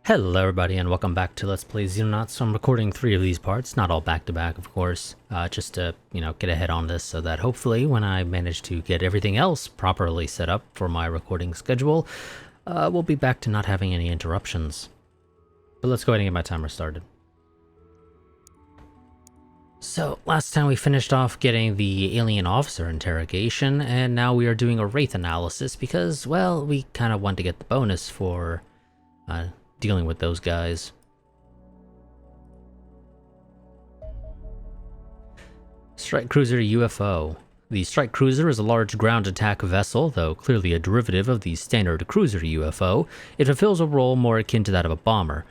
Hello everybody and welcome back to Let's Play Xenonauts. So I'm recording 3 of these parts, not all back to back of course, just to, get ahead on this so that hopefully when I manage to get everything else properly set up for my recording schedule, we'll be back to not having any interruptions. But let's go ahead and get my timer started. So last time we finished off getting the alien officer interrogation, and now we are doing a wraith analysis because, well, we kind of want to get the bonus for dealing with those guys. Strike Cruiser UFO. The Strike Cruiser is a large ground attack vessel, though clearly a derivative of the standard cruiser UFO. It fulfills a role more akin to that of a bomber.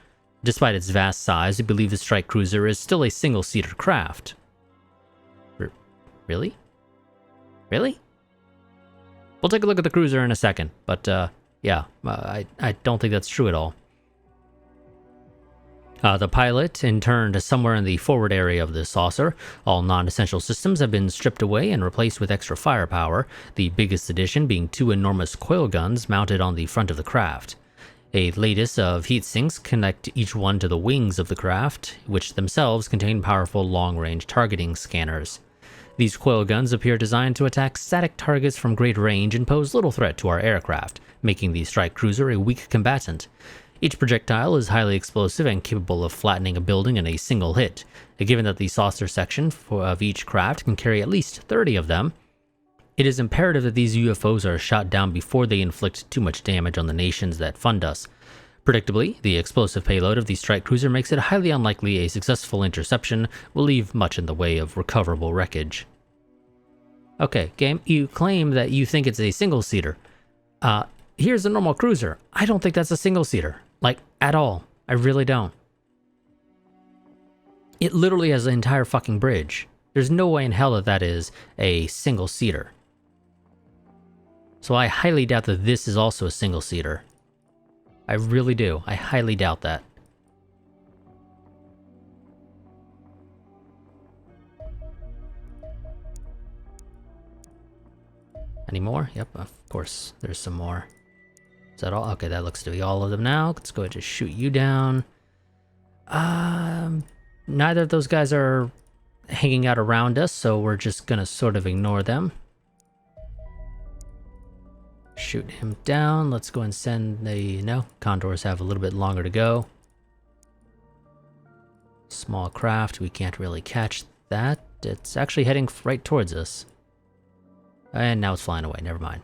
Despite its vast size, we believe the Strike Cruiser is still a single-seater craft. Really? Really? We'll take a look at the cruiser in a second, but yeah, I don't think that's true at all. The pilot interned somewhere in the forward area of the saucer. All non-essential systems have been stripped away and replaced with extra firepower, the biggest addition being 2 enormous coil guns mounted on the front of the craft. A lattice of heat sinks connect each one to the wings of the craft, which themselves contain powerful long-range targeting scanners. These coil guns appear designed to attack static targets from great range and pose little threat to our aircraft, making the Strike Cruiser a weak combatant. Each projectile is highly explosive and capable of flattening a building in a single hit. Given that the saucer section of each craft can carry at least 30 of them, it is imperative that these UFOs are shot down before they inflict too much damage on the nations that fund us. Predictably, the explosive payload of the Strike Cruiser makes it highly unlikely a successful interception will leave much in the way of recoverable wreckage. Okay, game, you claim that you think it's a single-seater. Here's a normal cruiser. I don't think that's a single-seater. Like, at all. I really don't. It literally has an entire fucking bridge. There's no way in hell that that is a single-seater. So I highly doubt that this is also a single-seater. I really do. I highly doubt that. Any more? Yep, of course. There's some more. Is that all? Okay, that looks to be all of them now. Let's go ahead and just shoot you down. Neither of those guys are hanging out around us, so we're just gonna sort of ignore them. Shoot him down. Let's go and send the... No, Condors have a little bit longer to go. Small craft, we can't really catch that. It's actually heading right towards us. And now it's flying away, never mind.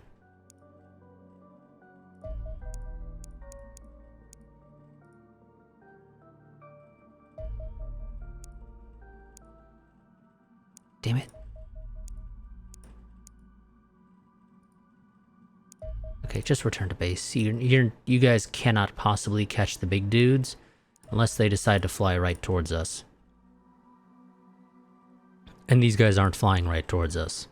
Damn it. Okay, just return to base. You guys cannot possibly catch the big dudes unless they decide to fly right towards us. And these guys aren't flying right towards us.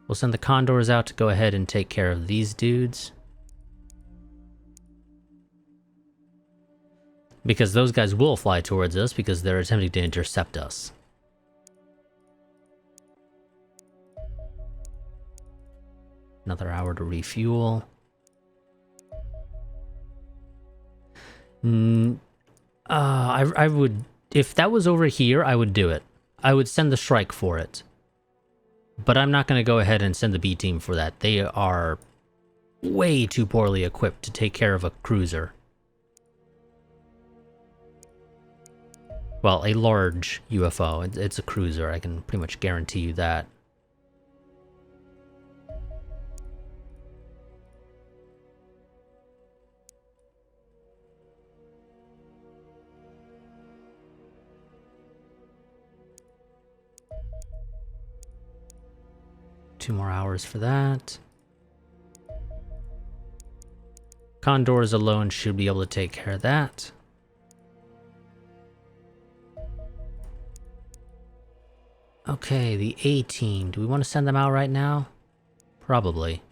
We'll send the Condors out to go ahead and take care of these dudes. Because those guys will fly towards us because they're attempting to intercept us. Another hour to refuel. I would... If that was over here, I would do it. I would send the Strike for it. But I'm not going to go ahead and send the B team for that. They are way too poorly equipped to take care of a cruiser. Well, a large UFO. It's a cruiser, I can pretty much guarantee you that. Two more hours for that. Condors alone should be able to take care of that. Okay, the A team. Do we want to send them out right now? Probably.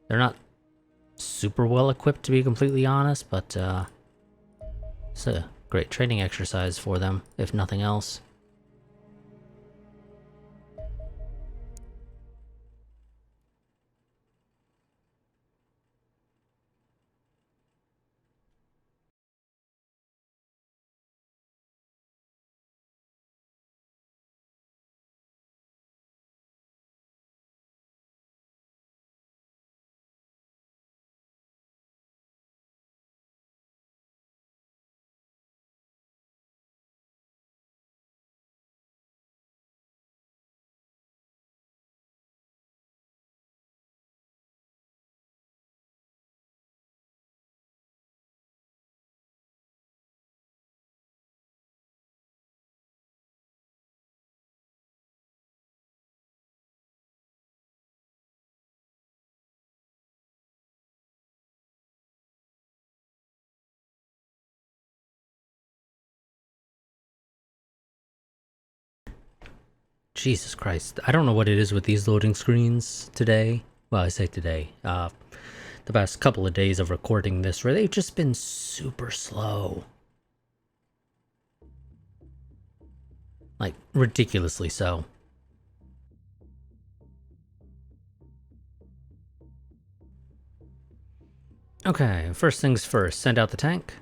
They're not super well equipped, to be completely honest, but it's a great training exercise for them, if nothing else. Jesus Christ. I don't know what it is with these loading screens today. Well, I say today. The past couple of days of recording this, where they've just been super slow. Like, ridiculously so. Okay, first things first, send out the tank.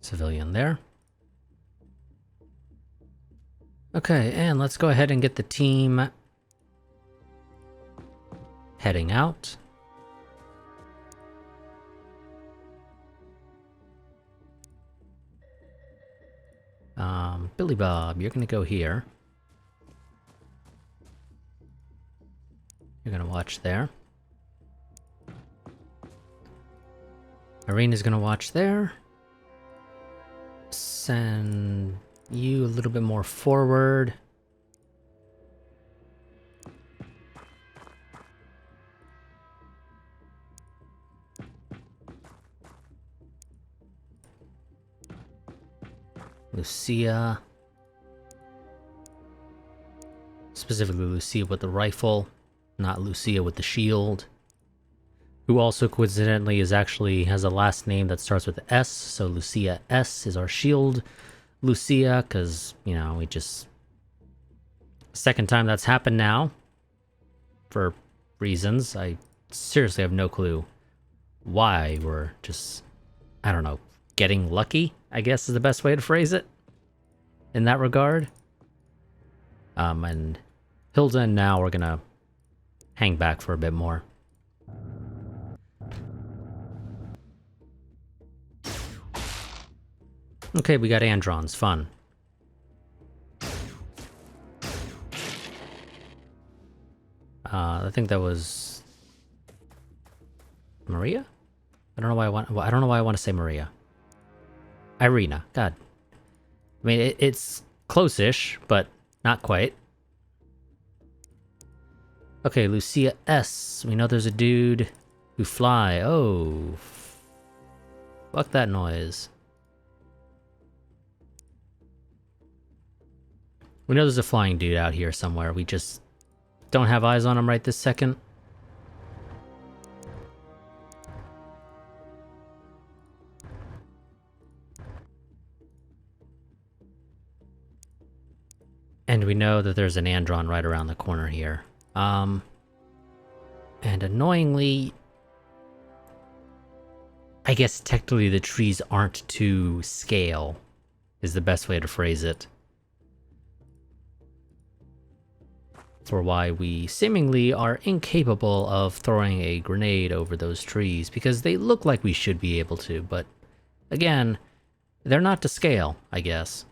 Civilian there. Okay, and let's go ahead and get the team heading out. Billy Bob, you're gonna go here. You're gonna watch there. Irina's gonna watch there. Send you a little bit more forward. Lucia. Specifically Lucia with the rifle, not Lucia with the shield. Who also coincidentally has a last name that starts with S, so Lucia S is our shield Lucia, because, you know, we just... Second time that's happened now. For reasons. I seriously have no clue why we're just, I don't know, getting lucky, I guess is the best way to phrase it. In that regard. And Hilda and now we're gonna hang back for a bit more. Okay, we got Androns. Fun. I think that was Maria? I don't know why I want to say Maria. Irina. God. I mean, it's close-ish, but not quite. Okay, Lucia S. We know there's a dude who fly. Oh. Fuck that noise. We know there's a flying dude out here somewhere. We just don't have eyes on him right this second. And we know that there's an Andron right around the corner here. And annoyingly, I guess technically the trees aren't to scale, is the best way to phrase it. For why we seemingly are incapable of throwing a grenade over those trees, because they look like we should be able to, but again, they're not to scale, I guess.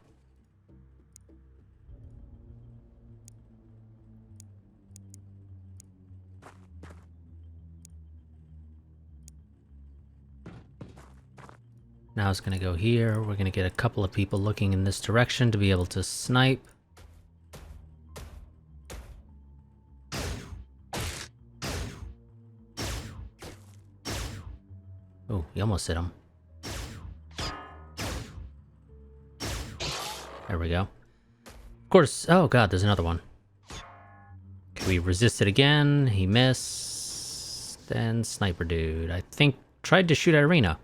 Now it's gonna go here. We're gonna get a couple of people looking in this direction to be able to snipe. Oh, he almost hit him. There we go. Of course, oh god, there's another one. Okay, we resisted again, he missed. Then sniper dude, I think, tried to shoot Irina,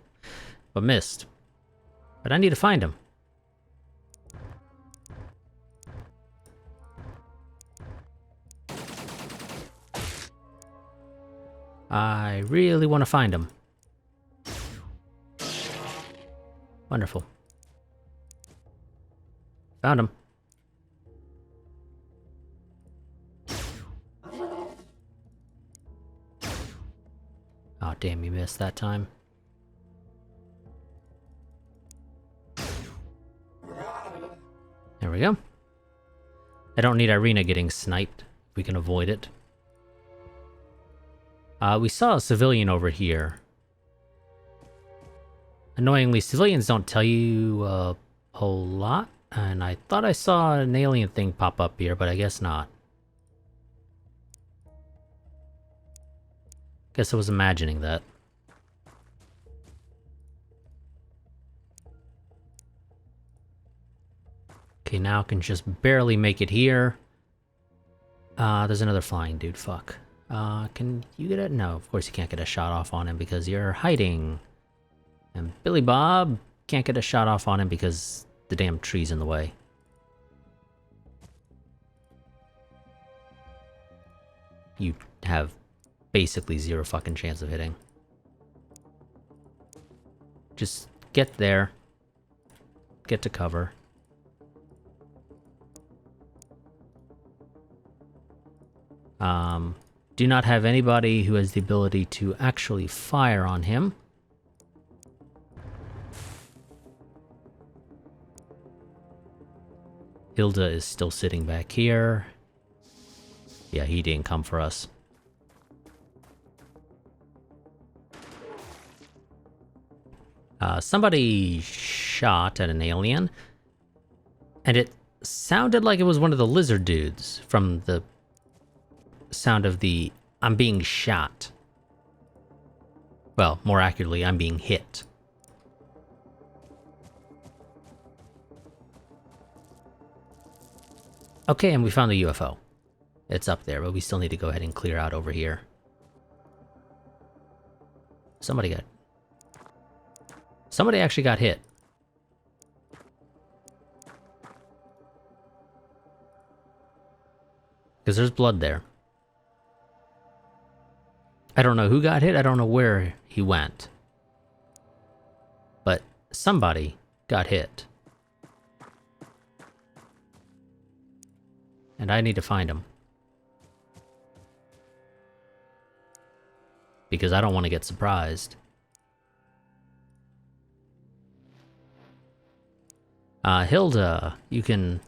but missed. But I need to find him. I really want to find him. Wonderful. Found him. Oh, damn, you missed that time. There we go. I don't need Irina getting sniped. We can avoid it. We saw a civilian over here. Annoyingly, civilians don't tell you a whole lot, and I thought I saw an alien thing pop up here, but I guess not. Guess I was imagining that. Okay, now I can just barely make it here. There's another flying dude, fuck. Can you get it? No, of course you can't get a shot off on him because you're hiding. And Billy Bob can't get a shot off on him because the damn tree's in the way. You have basically zero fucking chance of hitting. Just get there. Get to cover. Do not have anybody who has the ability to actually fire on him. Hilda is still sitting back here. Yeah, he didn't come for us. Somebody shot at an alien, and it sounded like it was one of the lizard dudes from the sound of the "I'm being shot." Well, more accurately, I'm being hit. Okay, and we found the UFO. It's up there, but we still need to go ahead and clear out over here. Somebody actually got hit. Because there's blood there. I don't know who got hit, I don't know where he went. But somebody got hit. And I need to find him. Because I don't want to get surprised. Hilda, you can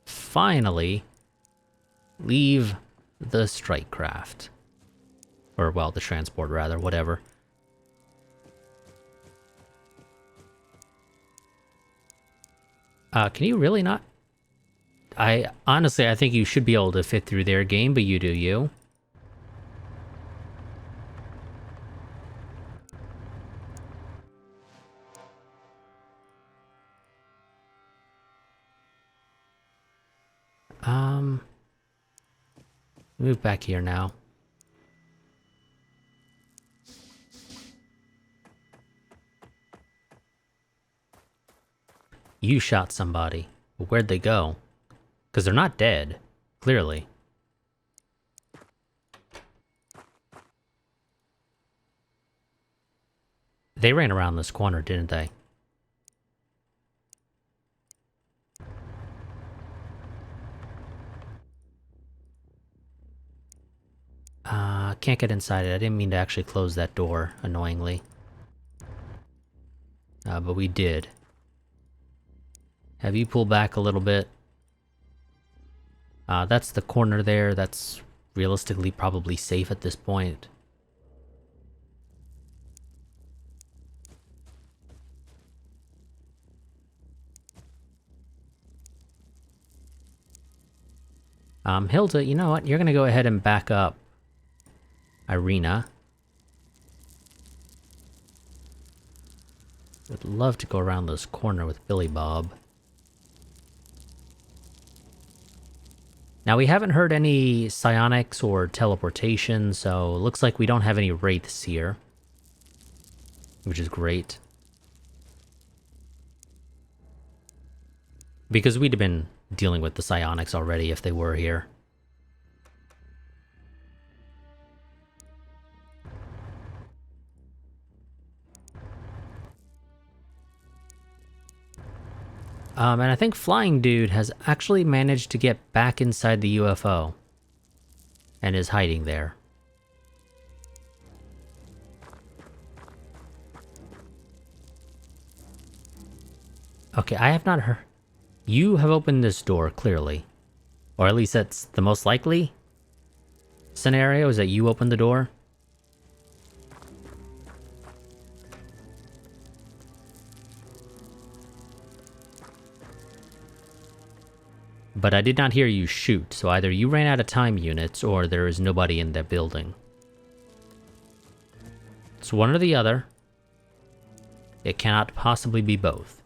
finally leave the strike craft. Or, well, the transport, rather, whatever. Can you really not? Honestly, I think you should be able to fit through their game, but you do you. Move back here now. You shot somebody. But where'd they go? Because they're not dead, clearly. They ran around this corner, didn't they? Can't get inside it. I didn't mean to actually close that door, annoyingly. But we did. Have you pulled back a little bit? That's the corner there. That's realistically probably safe at this point. Hilda, you know what? You're gonna go ahead and back up Irina. I'd love to go around this corner with Billy Bob. Now, we haven't heard any psionics or teleportation, so it looks like we don't have any wraiths here. Which is great. Because we'd have been dealing with the psionics already if they were here. And I think Flying Dude has actually managed to get back inside the UFO. And is hiding there. Okay, I have not heard... You have opened this door, clearly. Or at least that's the most likely scenario, is that you opened the door. But I did not hear you shoot, so either you ran out of time units, or there is nobody in that building. It's one or the other. It cannot possibly be both.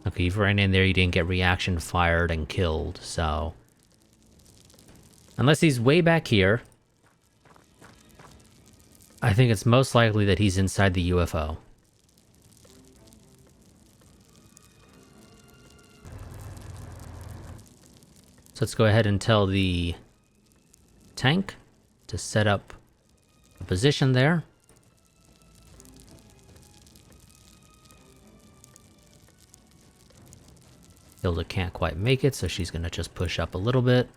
Okay, you've ran in there, you didn't get reaction fired and killed, so... Unless he's way back here, I think it's most likely that he's inside the UFO. So let's go ahead and tell the tank to set up a position there. Hilda can't quite make it, so she's gonna just push up a little bit.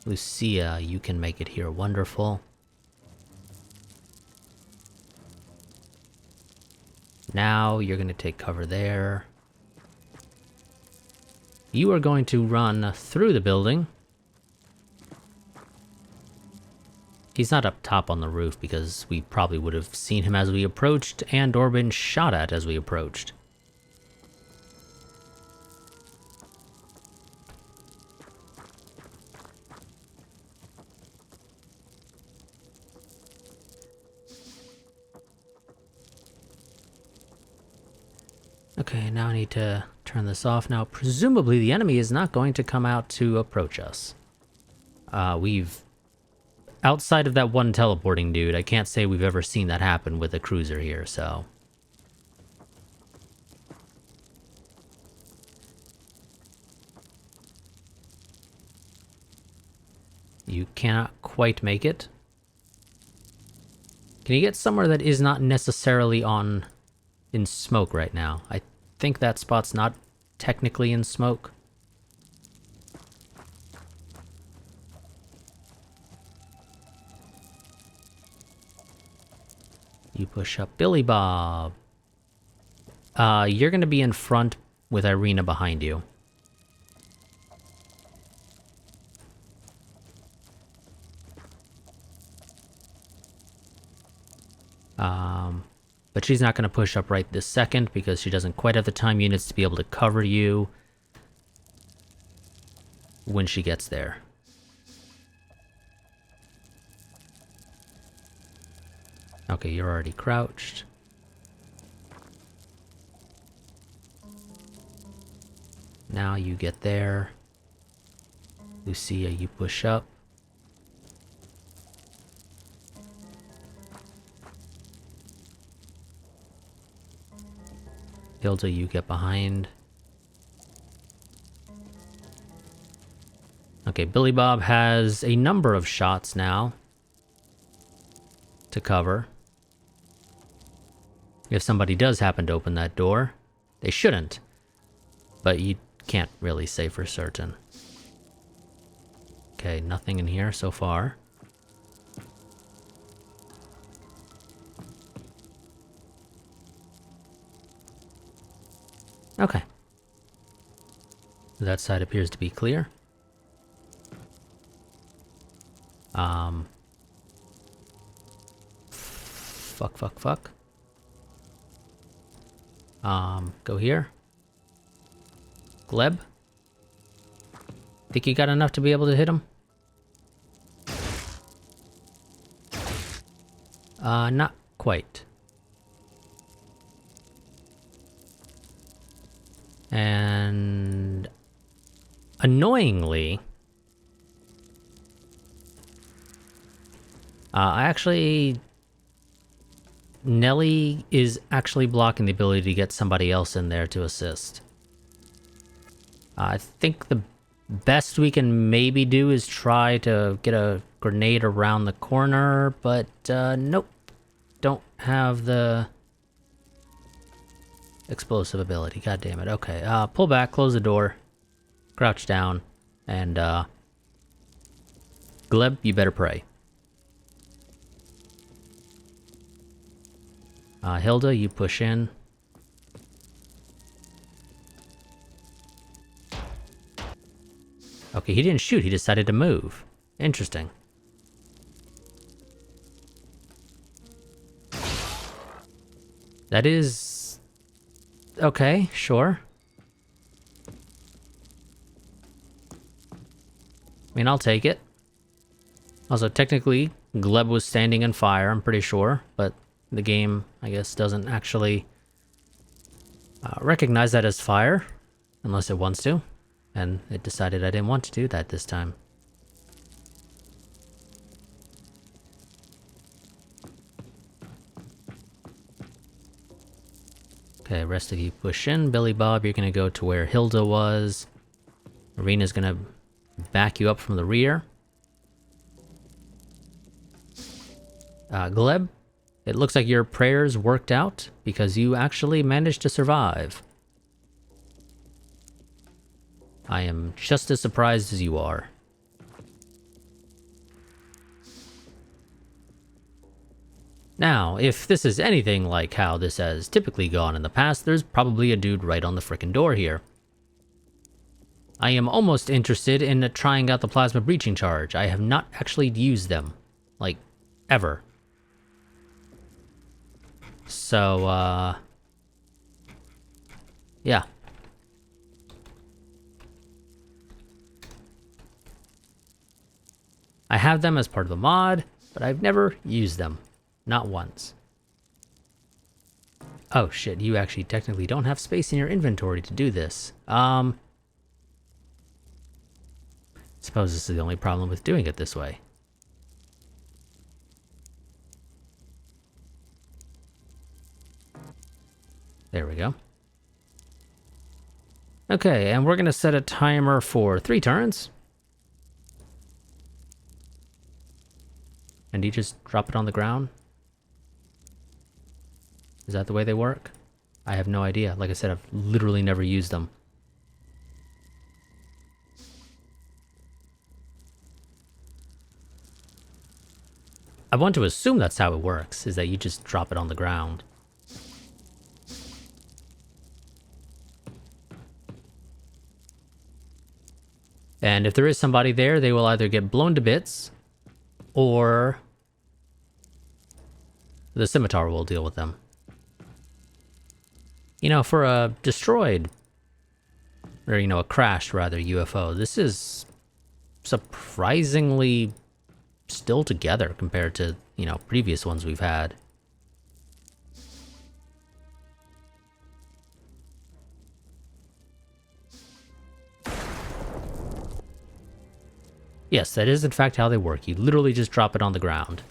Lucia, you can make it here. Wonderful. Now you're gonna take cover there. You are going to run through the building. He's not up top on the roof because we probably would have seen him as we approached and or been shot at as we approached. Okay, now I need to turn this off. Now, presumably the enemy is not going to come out to approach us. Outside of that one teleporting dude, I can't say we've ever seen that happen with a cruiser here, so... You cannot quite make it. Can you get somewhere that is not necessarily in smoke right now? I think that spot's not technically in smoke. You push up Billy Bob. You're gonna be in front with Irina behind you. But she's not gonna push up right this second because she doesn't quite have the time units to be able to cover you when she gets there. Okay, you're already crouched. Now you get there. Lucia, you push up. Hilda, you get behind. Okay, Billy Bob has a number of shots now to cover. If somebody does happen to open that door, they shouldn't, but you can't really say for certain. Okay, nothing in here so far. Okay. That side appears to be clear. Fuck. Go here. Gleb? Think you got enough to be able to hit him? Not quite. And annoyingly, Nelly is actually blocking the ability to get somebody else in there to assist. I think the best we can maybe do is try to get a grenade around the corner, but nope. Don't have the explosive ability. God damn it. Okay, pull back, close the door, crouch down, and Gleb, you better pray. Hilda, you push in. Okay, he didn't shoot, he decided to move. Interesting. That is Okay, sure. I mean, I'll take it. Also, technically, Gleb was standing in fire, I'm pretty sure, but the game, I guess, doesn't actually recognize that as fire, unless it wants to, and it decided I didn't want to do that this time. Okay, rest of you push in. Billy Bob, you're gonna go to where Hilda was. Marina's gonna back you up from the rear. Gleb, it looks like your prayers worked out because you actually managed to survive. I am just as surprised as you are. Now, if this is anything like how this has typically gone in the past, there's probably a dude right on the frickin' door here. I am almost interested in trying out the plasma breaching charge. I have not actually used them, like, ever. So, yeah. I have them as part of the mod, but I've never used them. Not once. Oh shit, you actually technically don't have space in your inventory to do this. Suppose this is the only problem with doing it this way. There we go. Okay, and we're gonna set a timer for 3 turns. And you just drop it on the ground? Is that the way they work? I have no idea. Like I said, I've literally never used them. I want to assume that's how it works, is that you just drop it on the ground. And if there is somebody there, they will either get blown to bits, or the scimitar will deal with them. You know, for a destroyed, or, you know, a crashed, rather, UFO, this is surprisingly still together compared to, you know, previous ones we've had. Yes, that is in fact how they work. You literally just drop it on the ground.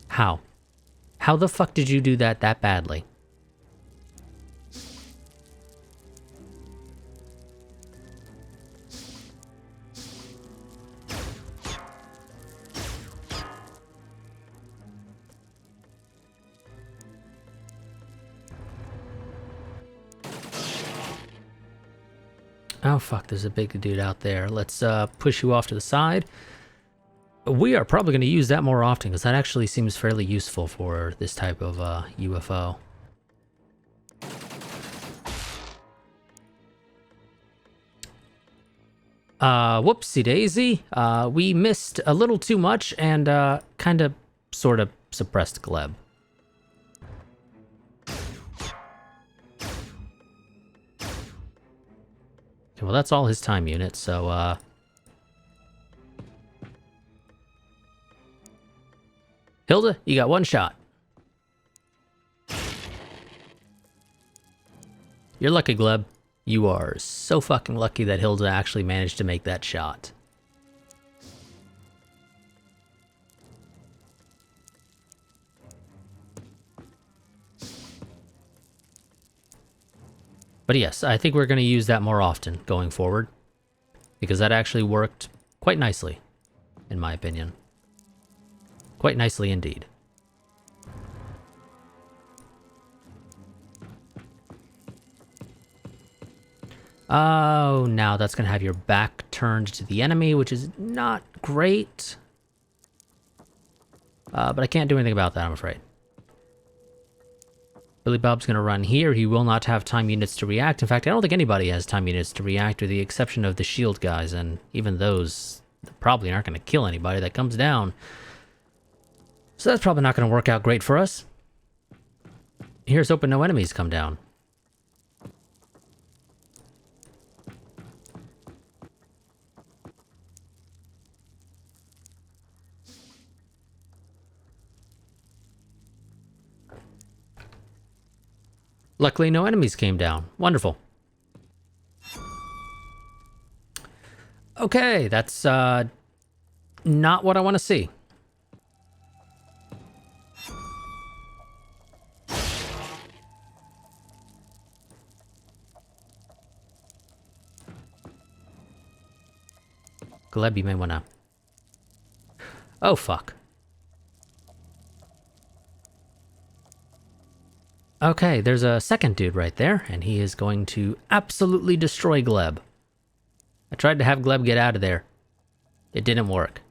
How? How the fuck did you do that badly? Oh fuck, there's a big dude out there. Let's push you off to the side. We are probably going to use that more often, because that actually seems fairly useful for this type of UFO. Whoopsie daisy. We missed a little too much and kind of sort of suppressed Gleb. Okay, well, that's all his time unit, so Hilda, you got 1 shot. You're lucky, Gleb. You are so fucking lucky that Hilda actually managed to make that shot. But yes, I think we're going to use that more often going forward, because that actually worked quite nicely, in my opinion. Quite nicely indeed. Oh, now that's going to have your back turned to the enemy, which is not great. But I can't do anything about that, I'm afraid. Billy Bob's going to run here. He will not have time units to react. In fact, I don't think anybody has time units to react, with the exception of the shield guys, and even those probably aren't going to kill anybody that comes down. So that's probably not going to work out great for us. here's hoping no enemies come down. Luckily, no enemies came down. Wonderful. Okay, that's not what I want to see. Gleb, you may want to... Oh, fuck. Okay, there's a second dude right there, and he is going to absolutely destroy Gleb. I tried to have Gleb get out of there. It didn't work.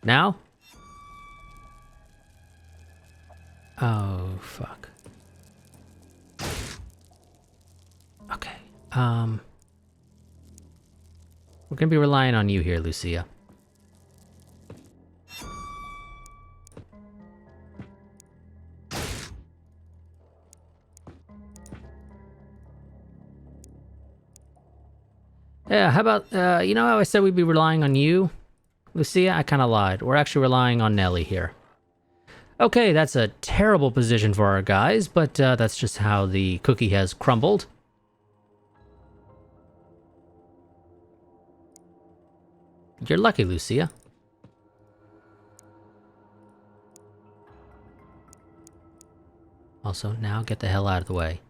Now? Oh, fuck. Okay, we're gonna be relying on you here, Lucia. Yeah, how about, you know how I said we'd be relying on you, Lucia? I kind of lied. We're actually relying on Nelly here. Okay, that's a terrible position for our guys, but that's just how the cookie has crumbled. You're lucky, Lucia. Also, now get the hell out of the way.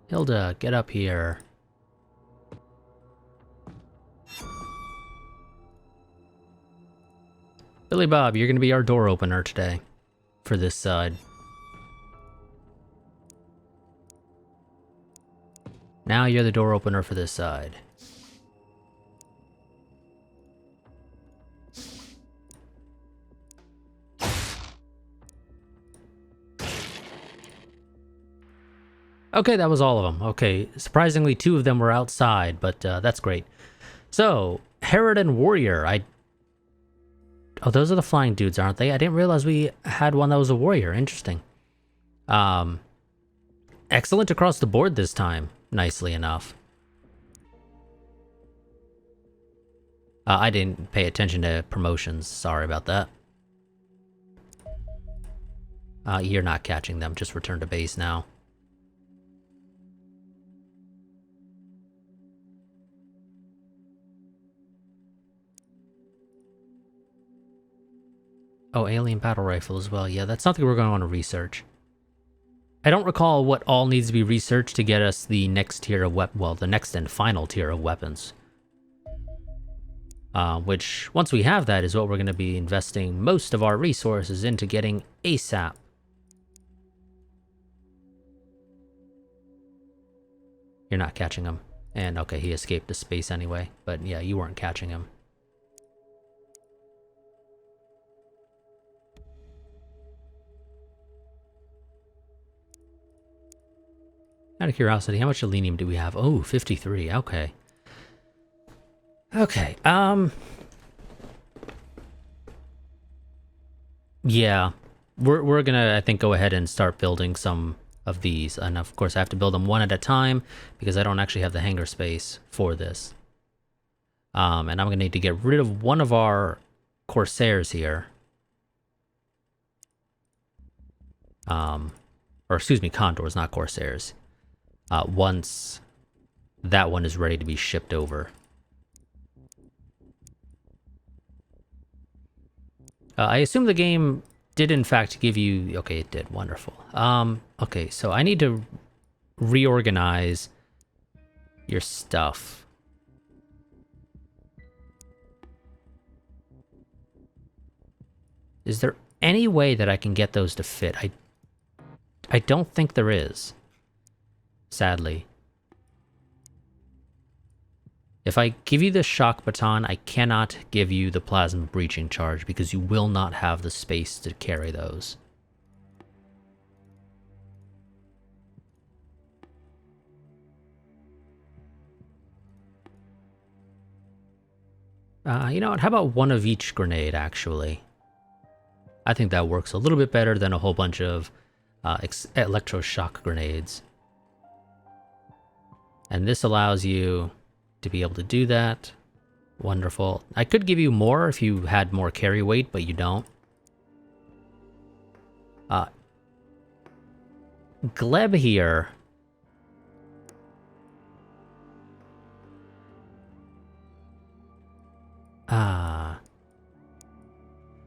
Hilda, get up here. Billy Bob, you're gonna be our door opener today for this side. Now you're the door opener for this side. Okay, that was all of them. Okay, surprisingly 2 of them were outside, but that's great. So, Herod and Warrior, Oh, those are the flying dudes, aren't they? I didn't realize we had one that was a warrior. Interesting. Excellent across the board this time, nicely enough. I didn't pay attention to promotions. Sorry about that. You're not catching them. Just return to base now. Oh, alien battle rifle as well. Yeah, that's something we're going to want to research. I don't recall what all needs to be researched to get us the next tier of the next and final tier of weapons. Which, once we have that, is what we're going to be investing most of our resources into getting ASAP. You're not catching him. And okay, he escaped to space anyway. But yeah, you weren't catching him. Out of curiosity, how much selenium do we have? Oh, 53. Okay. Okay. Yeah. We're gonna, I think, go ahead and start building some of these. And of course, I have to build them one at a time because I don't actually have the hangar space for this. And I'm gonna need to get rid of one of our Corsairs here. Or excuse me, Condors, not Corsairs. Once that one is ready to be shipped over. I assume the game did in fact give you... Okay, it did. Wonderful. Okay, so I need to reorganize your stuff. Is there any way that I can get those to fit? I don't think there is. Sadly. If I give you the shock baton, I cannot give you the plasma breaching charge because you will not have the space to carry those. You know what? How about one of each grenade, actually? I think that works a little bit better than a whole bunch of electroshock grenades. And this allows you to be able to do that. Wonderful. I could give you more if you had more carry weight, but you don't. Gleb here.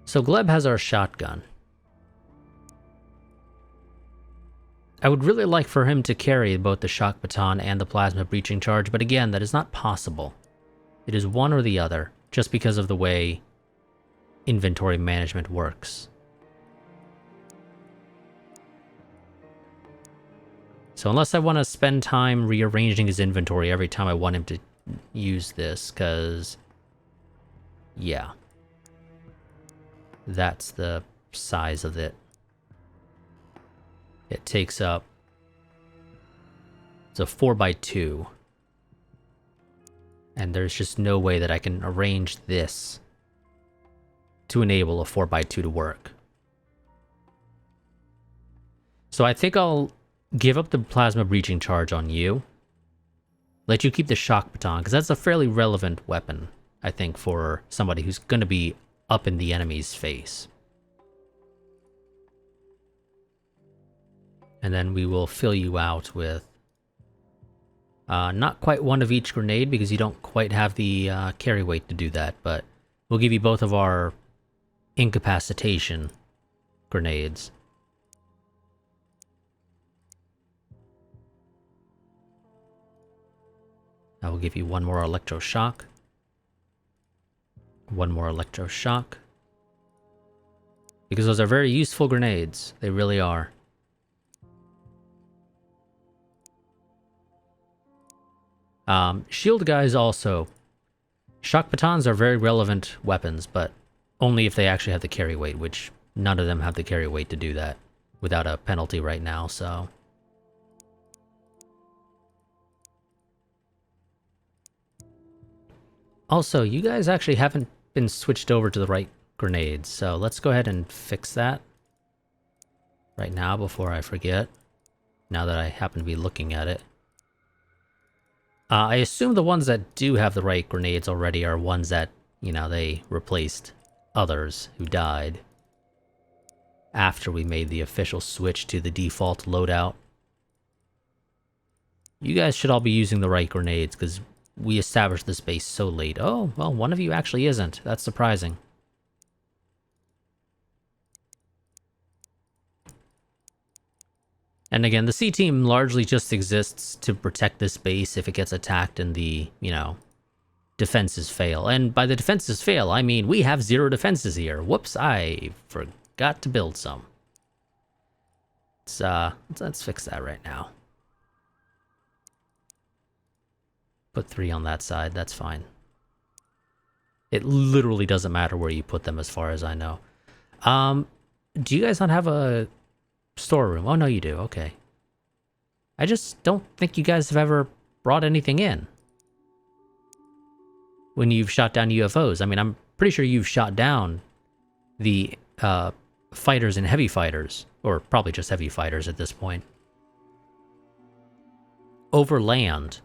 So Gleb has our shotgun. I would really like for him to carry both the shock baton and the plasma breaching charge, but again, that is not possible. It is one or the other, just because of the way inventory management works. So unless I want to spend time rearranging his inventory every time I want him to use this, because... yeah. That's the size of it. It takes up... it's a 4x2. And there's just no way that I can arrange this to enable a 4x2 to work. So I think I'll give up the plasma breaching charge on you. Let you keep the shock baton, because that's a fairly relevant weapon, I think, for somebody who's going to be up in the enemy's face. And then we will fill you out with not quite one of each grenade, because you don't quite have the carry weight to do that, but we'll give you both of our incapacitation grenades. I will give you one more electroshock. One more electroshock. Because those are very useful grenades. They really are. Shield guys also. Shock batons are very relevant weapons, but only if they actually have the carry weight, which none of them have the carry weight to do that without a penalty right now, so... Also, you guys actually haven't been switched over to the right grenades, so let's go ahead and fix that right now before I forget, now that I happen to be looking at it. I assume the ones that do have the right grenades already are ones that, you know, they replaced others who died after we made the official switch to the default loadout. You guys should all be using the right grenades, because we established this base so late. Oh, well, one of you actually isn't. That's surprising. And again, the C team largely just exists to protect this base if it gets attacked and the, you know, defenses fail. And by the defenses fail, I mean we have 0 defenses here. Whoops, I forgot to build some. Let's fix that right now. Put 3 on that side, that's fine. It literally doesn't matter where you put them as far as I know. Do you guys not have a storeroom? Oh, no, you do. Okay. I just don't think you guys have ever brought anything in when you've shot down UFOs. I mean, I'm pretty sure you've shot down the fighters and heavy fighters, or probably just heavy fighters at this point, over land,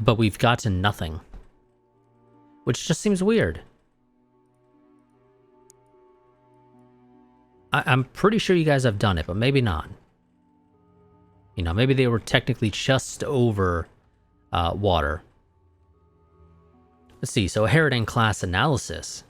but we've gotten nothing, which just seems weird. I'm pretty sure you guys have done it, but maybe not. You know, maybe they were technically just over water. Let's see, so Harridan class analysis.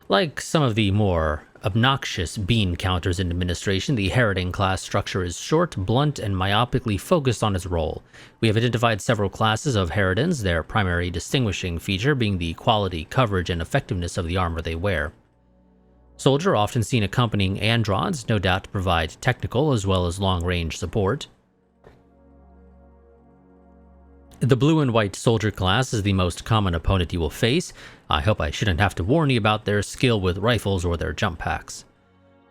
Like some of the more obnoxious bean counters in administration, the Harridan class structure is short, blunt, and myopically focused on its role. We have identified several classes of Harridans, their primary distinguishing feature being the quality, coverage, and effectiveness of the armor they wear. Soldier, often seen accompanying androids, no doubt to provide technical as well as long-range support. The blue and white soldier class is the most common opponent you will face. I hope I shouldn't have to warn you about their skill with rifles or their jump packs.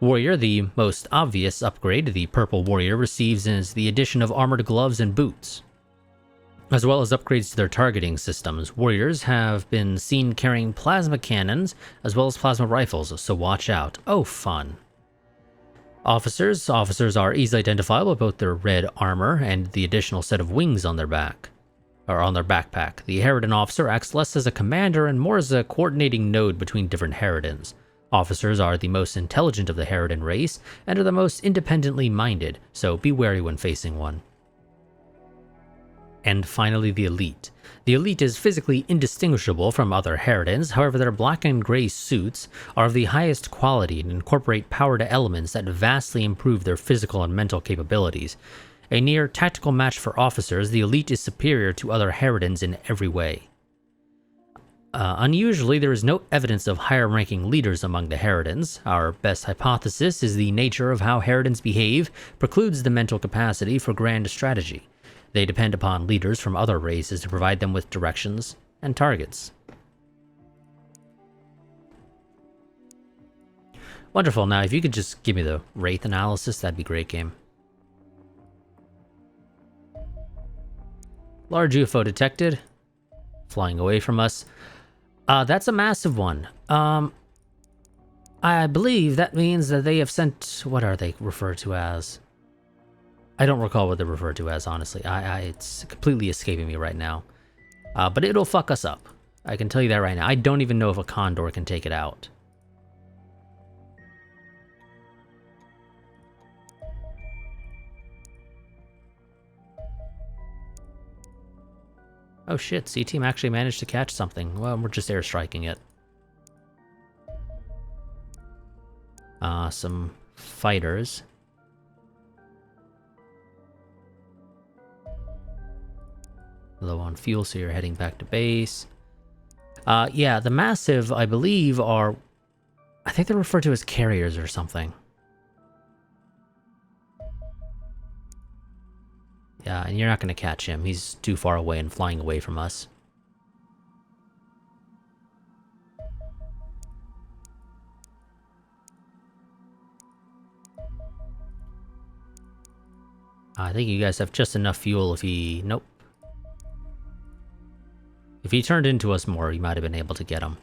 Warrior, the most obvious upgrade the purple warrior receives is the addition of armored gloves and boots. As well as upgrades to their targeting systems. Warriors have been seen carrying plasma cannons as well as plasma rifles, so watch out. Oh, fun. Officers are easily identifiable by both their red armor and the additional set of wings on their back, or on their backpack. The Harridan officer acts less as a commander and more as a coordinating node between different Harridans. Officers are the most intelligent of the Harridan race and are the most independently minded, so be wary when facing one. And finally, the Elite. The Elite is physically indistinguishable from other Harridans, however their black and gray suits are of the highest quality and incorporate powered elements that vastly improve their physical and mental capabilities. A near tactical match for officers, the Elite is superior to other Harridans in every way. Unusually, there is no evidence of higher-ranking leaders among the Harridans. Our best hypothesis is the nature of how Harridans behave precludes the mental capacity for grand strategy. They depend upon leaders from other races to provide them with directions and targets. Wonderful. Now, if you could just give me the Wraith analysis, that'd be great, game. Large UFO detected. Flying away from us. That's a massive one. I believe that means that they have sent... What are they referred to as? I don't recall what they're referred to as, honestly. It's completely escaping me right now. But it'll fuck us up. I can tell you that right now. I don't even know if a Condor can take it out. Oh shit, C-Team actually managed to catch something. Well, we're just airstriking it. Some fighters. Low on fuel, so you're heading back to base. Yeah, the Massive, I believe, are... I think they're referred to as carriers or something. Yeah, and you're not going to catch him. He's too far away and flying away from us. I think you guys have just enough fuel if he... Nope. If he turned into us more, you might have been able to get him.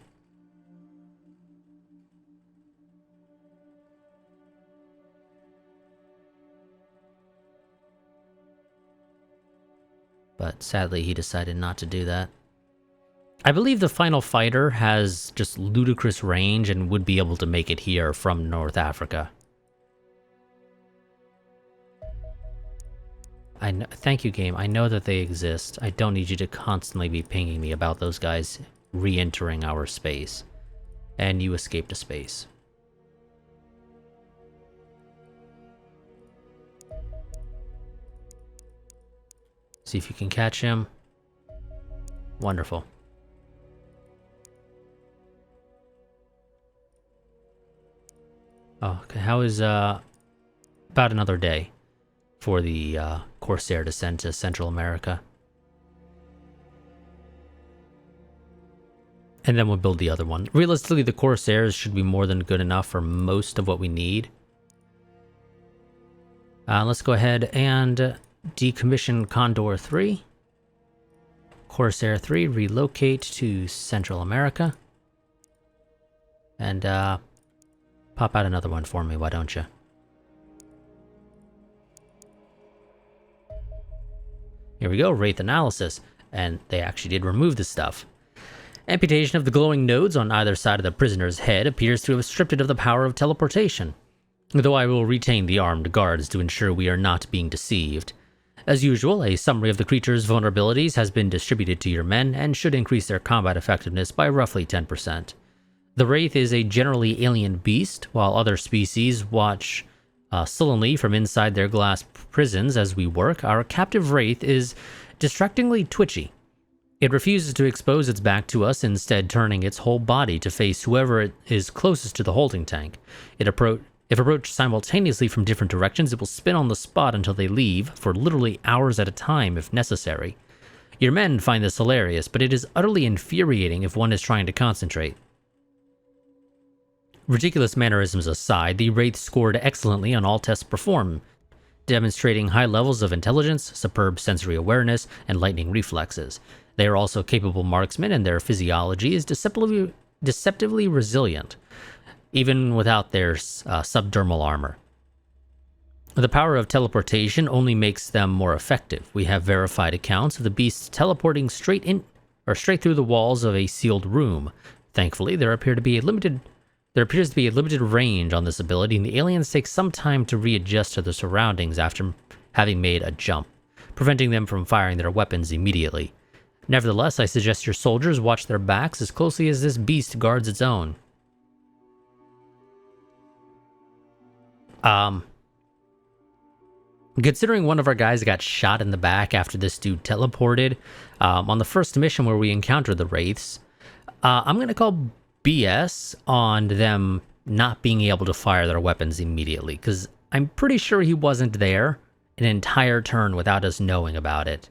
But sadly, he decided not to do that. I believe the final fighter has just ludicrous range and would be able to make it here from North Africa. Thank you, game. I know that they exist. I don't need you to constantly be pinging me about those guys re-entering our space. And you escaped to space. See if you can catch him. Wonderful. Oh, okay. How is about another day for the Corsair to send to Central America? And then we'll build the other one. Realistically, the Corsairs should be more than good enough for most of what we need. Let's go ahead and decommission Condor 3. Corsair 3, relocate to Central America. And pop out another one for me, why don't you? Here we go, Wraith analysis. And they actually did remove the stuff. Amputation of the glowing nodes on either side of the prisoner's head appears to have stripped it of the power of teleportation. Though I will retain the armed guards to ensure we are not being deceived. As usual, a summary of the creature's vulnerabilities has been distributed to your men and should increase their combat effectiveness by roughly 10%. The Wraith is a generally alien beast, while other species watch sullenly from inside their glass prisons as we work. Our captive Wraith is distractingly twitchy. It refuses to expose its back to us, instead turning its whole body to face whoever is closest to the holding tank. If approached simultaneously from different directions, it will spin on the spot until they leave, for literally hours at a time if necessary. Your men find this hilarious, but it is utterly infuriating if one is trying to concentrate. Ridiculous mannerisms aside, the Wraith scored excellently on all tests performed. demonstrating high levels of intelligence, superb sensory awareness, and lightning reflexes. They are also capable marksmen, and their physiology is deceptively resilient, even without their subdermal armor. The power of teleportation only makes them more effective. We have verified accounts of the beasts teleporting straight through the walls of a sealed room. Thankfully, there appears to be a limited range on this ability, and the aliens take some time to readjust to the surroundings after having made a jump, preventing them from firing their weapons immediately. Nevertheless, I suggest your soldiers watch their backs as closely as this beast guards its own. Considering one of our guys got shot in the back after this dude teleported on the first mission where we encountered the Wraiths, I'm going to call BS on them not being able to fire their weapons immediately, because I'm pretty sure he wasn't there an entire turn without us knowing about it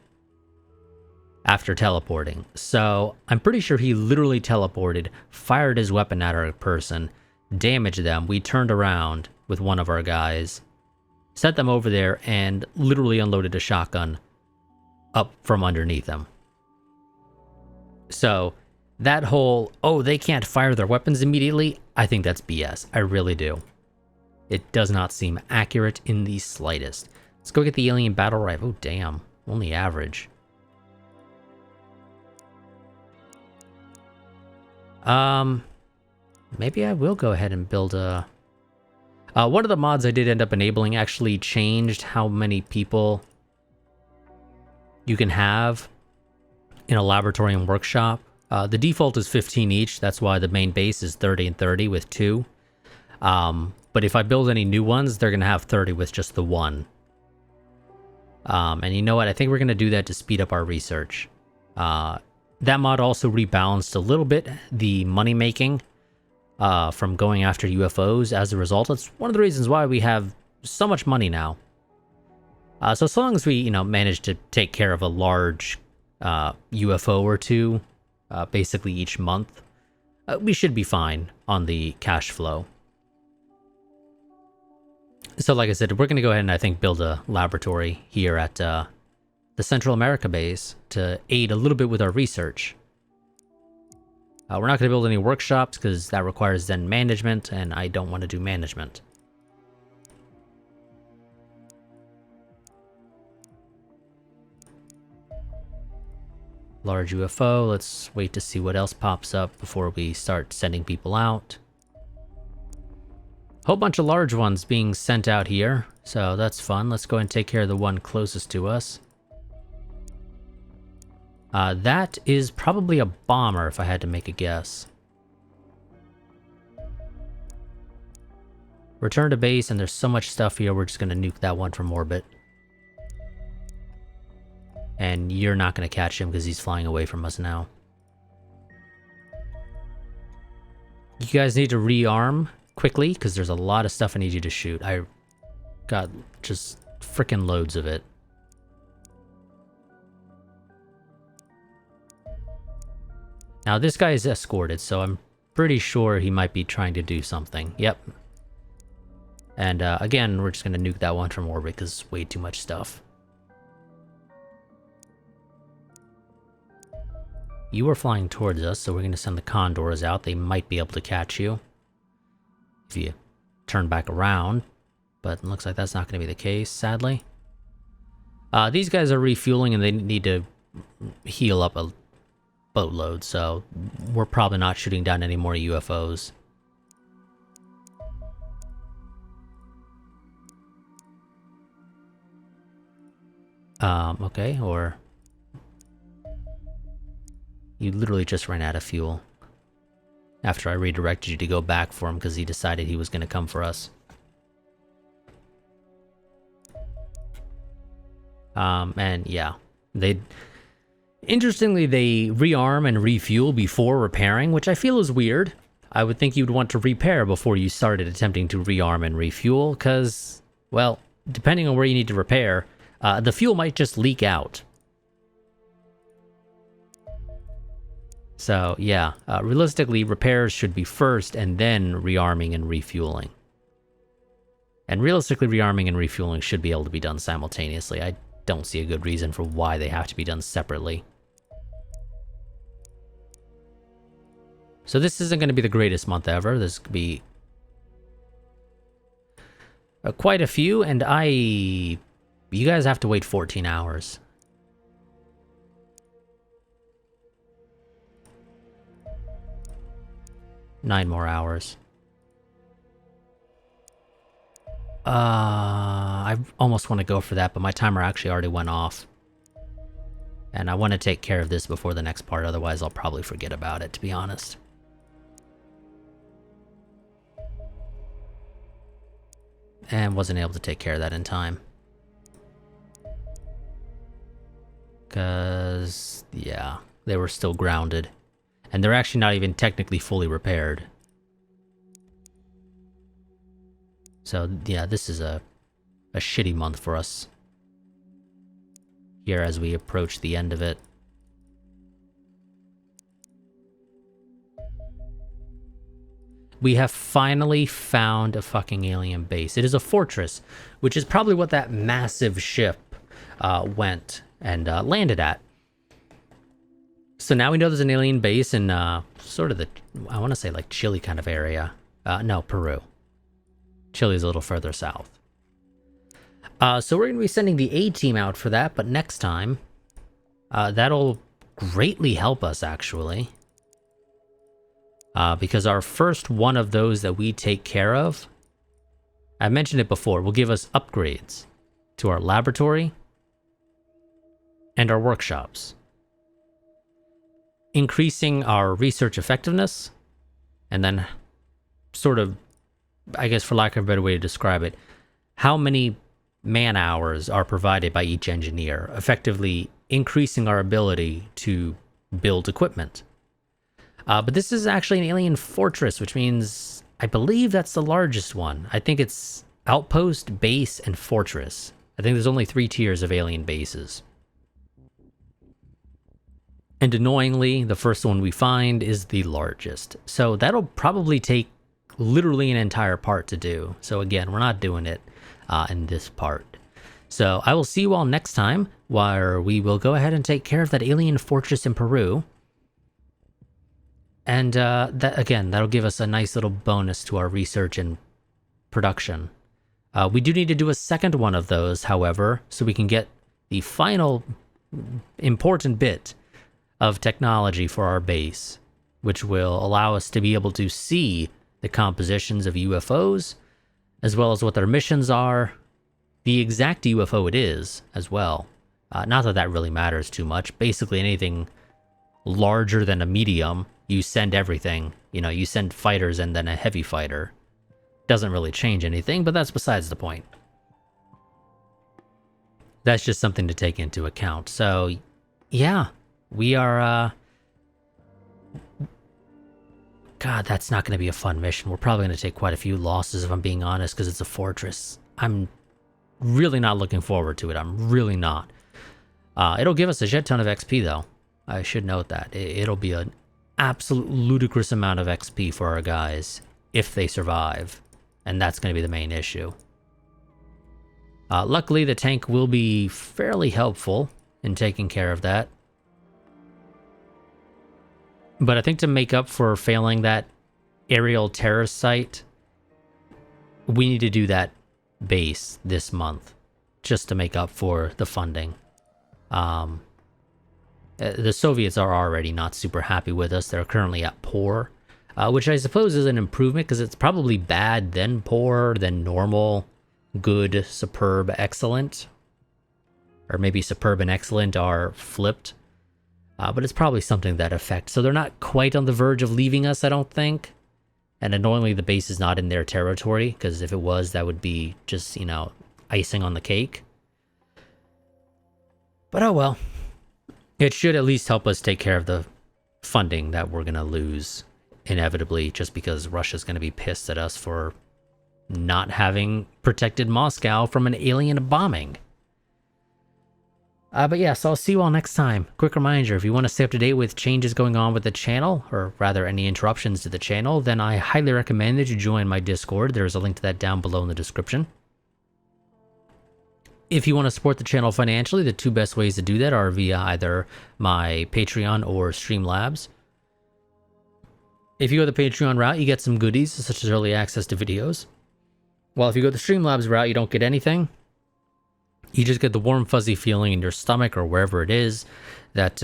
after teleporting. So I'm pretty sure he literally teleported, fired his weapon at our person, damaged them. We turned around with one of our guys, sent them over there, and literally unloaded a shotgun up from underneath them. So that whole, oh, they can't fire their weapons immediately, I think that's BS. I really do. It does not seem accurate in the slightest. Let's go get the alien battle rifle. Oh, damn. Only average. Maybe I will go ahead and build a... one of the mods I did end up enabling actually changed how many people you can have in a laboratory and workshop. The default is 15 each. That's why the main base is 30 and 30 with 2. But if I build any new ones, they're going to have 30 with just the 1. And you know what? I think we're going to do that to speed up our research. That mod also rebalanced a little bit the money making from going after UFOs. As a result, that's one of the reasons why we have so much money now. So as long as we, manage to take care of a large UFO or two, basically each month, we should be fine on the cash flow. So like I said, we're going to go ahead and I think build a laboratory here at the Central America base to aid a little bit with our research. We're not going to build any workshops because that requires then management, and I don't want to do management. Large UFO, let's wait to see what else pops up before we start sending people out. Whole bunch of large ones being sent out here, so that's fun. Let's go and take care of the one closest to us. That is probably a bomber if I had to make a guess. Return to base, and there's so much stuff here, we're just going to nuke that one from orbit. And you're not going to catch him because he's flying away from us now. You guys need to rearm quickly because there's a lot of stuff I need you to shoot. I got just freaking loads of it. Now this guy is escorted, so I'm pretty sure he might be trying to do something. Yep. And again, we're just going to nuke that one from orbit because it's way too much stuff. You are flying towards us, so we're going to send the Condors out. They might be able to catch you if you turn back around, but it looks like that's not going to be the case, sadly. These guys are refueling, and they need to heal up a boatload, so we're probably not shooting down any more UFOs. Okay, or... You literally just ran out of fuel after I redirected you to go back for him because he decided he was going to come for us. And yeah, interestingly, they rearm and refuel before repairing, which I feel is weird. I would think you'd want to repair before you started attempting to rearm and refuel because, well, depending on where you need to repair, the fuel might just leak out. So, yeah, realistically, repairs should be first and then rearming and refueling. And realistically, rearming and refueling should be able to be done simultaneously. I don't see a good reason for why they have to be done separately. So this isn't going to be the greatest month ever. This could be quite a few, and you guys have to wait 14 hours. Nine more hours. I almost want to go for that, but my timer actually already went off. And I want to take care of this before the next part, otherwise I'll probably forget about it, to be honest. And wasn't able to take care of that in time. Because, yeah, they were still grounded. And they're actually not even technically fully repaired. So, yeah, this is a shitty month for us here as we approach the end of it. We have finally found a fucking alien base. It is a fortress, which is probably what that massive ship went and landed at. So now we know there's an alien base in sort of the, I want to say like Chile kind of area. No, Peru. Chile's a little further south. So we're going to be sending the A-team out for that, but next time, that'll greatly help us, actually. Because our first one of those that we take care of, I mentioned it before, will give us upgrades to our laboratory and our workshops, increasing our research effectiveness, and then sort of, I guess for lack of a better way to describe it, how many man-hours are provided by each engineer, effectively increasing our ability to build equipment. But this is actually an alien fortress, which means I believe that's the largest one. I think it's outpost, base, and fortress. I think there's only 3 tiers of alien bases. And annoyingly, the first one we find is the largest. So that'll probably take literally an entire part to do. So again, we're not doing it in this part. So I will see you all next time, where we will go ahead and take care of that alien fortress in Peru. And that'll give us a nice little bonus to our research and production. We do need to do a second one of those, however, so we can get the final important bit of technology for our base, which will allow us to be able to see the compositions of UFOs, as well as what their missions are, the exact UFO it is, as well. Not that that really matters too much. Basically anything larger than a medium, you send everything. You know, you send fighters and then a heavy fighter. Doesn't really change anything, but that's besides the point. That's just something to take into account. So, yeah, we are, God, that's not going to be a fun mission. We're probably going to take quite a few losses, if I'm being honest, because it's a fortress. I'm really not looking forward to it. I'm really not. It'll give us a shit ton of XP, though. I should note that. It'll be an absolute ludicrous amount of XP for our guys, if they survive. And that's going to be the main issue. Luckily, the tank will be fairly helpful in taking care of that. But I think to make up for failing that aerial terrorist site, we need to do that base this month, just to make up for the funding. The Soviets are already not super happy with us. They're currently at poor, which I suppose is an improvement, because it's probably bad, then poor, then normal, good, superb, excellent. Or maybe superb and excellent are flipped. But it's probably something that affects. So they're not quite on the verge of leaving us, I don't think. And annoyingly, the base is not in their territory, because if it was, that would be just, you know, icing on the cake. But oh well. It should at least help us take care of the funding that we're going to lose, inevitably, just because Russia's going to be pissed at us for not having protected Moscow from an alien bombing. But yeah, so I'll see you all next time. Quick reminder, if you want to stay up to date with changes going on with the channel, or rather any interruptions to the channel, then I highly recommend that you join my Discord. There's a link to that down below in the description. If you want to support the channel financially, the two best ways to do that are via either my Patreon or Streamlabs. If you go the Patreon route, you get some goodies, such as early access to videos. While if you go the Streamlabs route, you don't get anything. You just get the warm, fuzzy feeling in your stomach or wherever it is that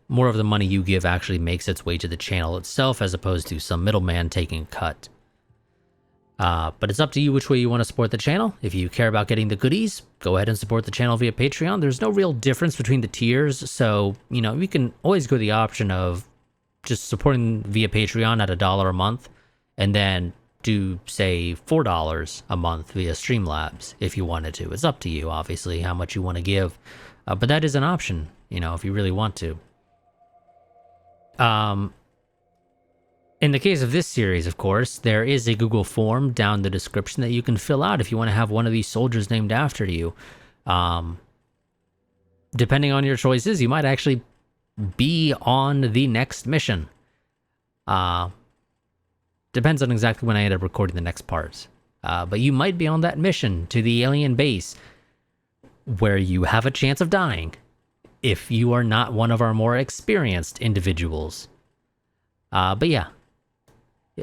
more of the money you give actually makes its way to the channel itself, as opposed to some middleman taking a cut. But it's up to you which way you want to support the channel. If you care about getting the goodies, go ahead and support the channel via Patreon. There's no real difference between the tiers, so, you know, you can always go the option of just supporting via Patreon at $1 a month, and then do, say, $4 a month via Streamlabs if you wanted to. It's up to you, obviously, how much you want to give. But that is an option, you know, if you really want to. In the case of this series, of course, there is a Google form down in the description that you can fill out if you want to have one of these soldiers named after you. Depending on your choices, you might actually be on the next mission. Depends on exactly when I end up recording the next part. But you might be on that mission to the alien base where you have a chance of dying if you are not one of our more experienced individuals. But yeah,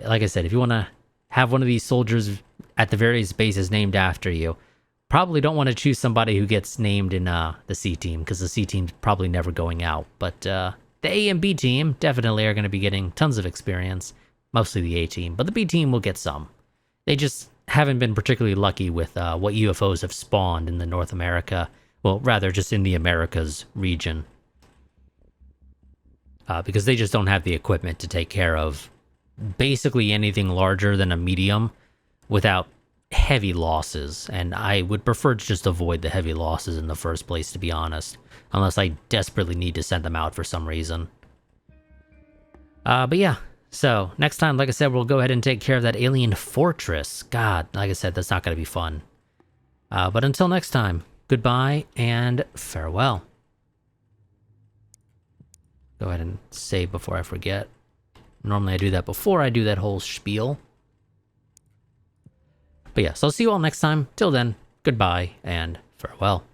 like I said, if you want to have one of these soldiers at the various bases named after you, probably don't want to choose somebody who gets named in the C team, because the C team's probably never going out. But the A and B team definitely are going to be getting tons of experience. Mostly the A team, but the B team will get some. They just haven't been particularly lucky with what UFOs have spawned in the North America, well, rather just in the Americas region. Because they just don't have the equipment to take care of basically anything larger than a medium without heavy losses. And I would prefer to just avoid the heavy losses in the first place, to be honest, unless I desperately need to send them out for some reason. But yeah. So, next time, like I said, we'll go ahead and take care of that alien fortress. God, like I said, that's not going to be fun. But until next time, goodbye and farewell. Go ahead and save before I forget. Normally I do that before I do that whole spiel. But yeah, so I'll see you all next time. Till then, goodbye and farewell.